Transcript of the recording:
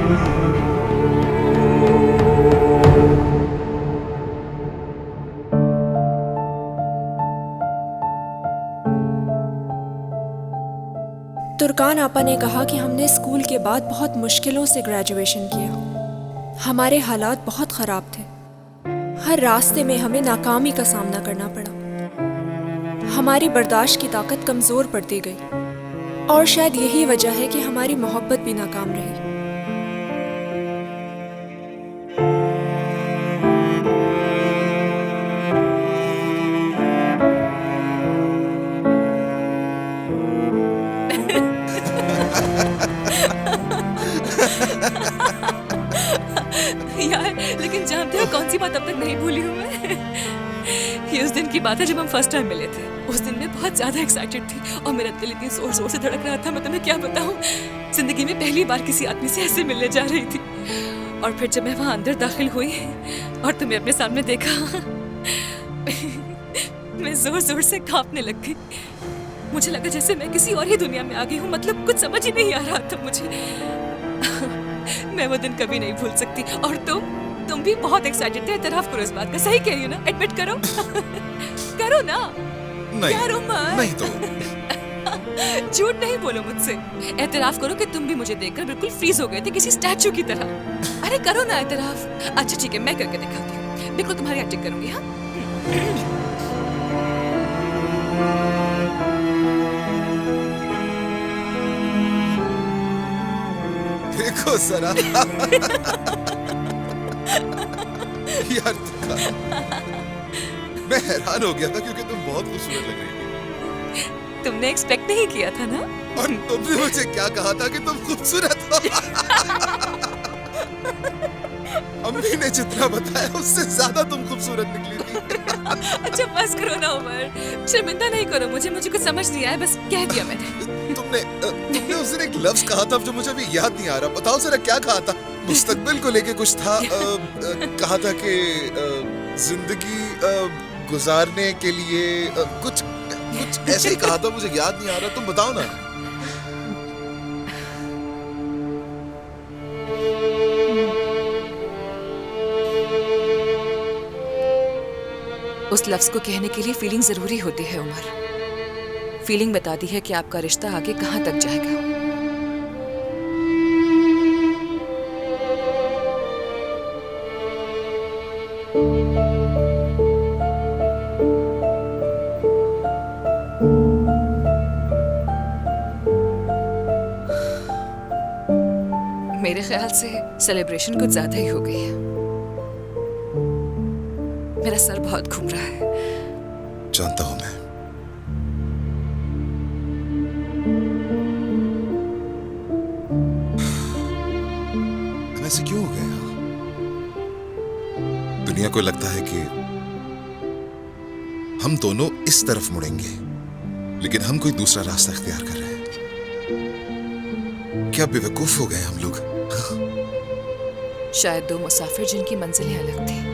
तुर्कान आपा ने कहा कि हमने स्कूल के बाद बहुत मुश्किलों से ग्रेजुएशन किया। हमारे हालात बहुत ख़राब थे। हर रास्ते में हमें नाकामी का सामना करना पड़ा। हमारी बर्दाश्त की ताकत कमज़ोर पड़ती गई और शायद यही वजह है कि हमारी मोहब्बत भी नाकाम रही। यार लेकिन जानते हो कौन सी बात अब तक नहीं भूली हूँ मैं। ये उस दिन की बात है जब हम फर्स्ट टाइम मिले थे। उस दिन मैं बहुत ज्यादा एक्साइटेड थी और मेरा दिल इतनी जोर जोर से धड़क रहा था, मैं तुम्हें क्या बताऊँ। जिंदगी में पहली बार किसी आदमी से ऐसे मिलने जा रही थी और फिर जब मैं वहाँ अंदर दाखिल हुई और तुम्हें अपने सामने देखा मैं जोर जोर से कांपने लग गई। मुझे लगा जैसे मैं किसी और ही दुनिया में आ गई हूँ। मतलब कुछ समझ ही नहीं आ रहा था मुझे। मैं वो दिन कभी नहीं भूल सकती। और तुम भी बहुत एक्साइटेड थे। एतराफ करो इस बात का, सही कह रही हो ना? एडमिट करो करो ना। नहीं, यार उमर नहीं तो झूठ नहीं बोलो मुझसे। एतराफ करो कि तुम भी मुझे देखकर बिल्कुल फ्रीज हो गए थे किसी स्टैचू की तरह। अरे करो ना एतराफ। अच्छा ठीक है, मैं करके दिखाती हूँ। बिल्कुल तुम्हारी एक्टिंग करूंगी। हाँ देखो जरा यार मैं हैरान हो गया था क्योंकि तुम बहुत खूबसूरत लग रही थी। तुमने एक्सपेक्ट नहीं किया था ना? और तुमने मुझे क्या कहा था कि तुम खूबसूरत हो। अम्मी ने जितना बताया उससे ज्यादा तुम खूबसूरत निकली थी। अच्छा बस करो ना उमर, शर्मिंदा नहीं करो मुझे कुछ समझ नहीं आया, बस कह दिया मैंने। तुमने उस दिन एक लफ्ज कहा था जो मुझे अभी याद नहीं आ रहा। बताओ जरा क्या कहा था? मुस्तकबिल को लेके कुछ था। कहा था कि जिंदगी गुजारने के लिए कुछ ऐसे ही कहा था, मुझे याद नहीं आ रहा। तुम बताओ ना। उस लफ्ज को कहने के लिए फीलिंग जरूरी होती है उमर। फीलिंग बताती है कि आपका रिश्ता आगे कहां तक जाएगा। मेरे ख्याल से सेलिब्रेशन कुछ ज्यादा ही हो गई है। मेरा सर बहुत घूम रहा है। जानता हूं मैं। ऐसे क्यों हो गया? दुनिया को लगता है कि हम दोनों इस तरफ मुड़ेंगे, लेकिन हम कोई दूसरा रास्ता इख्तियार कर रहे हैं। क्या बेवकूफ हो गए हम लोग? शायद दो मुसाफिर जिनकी मंजिलें अलग थी।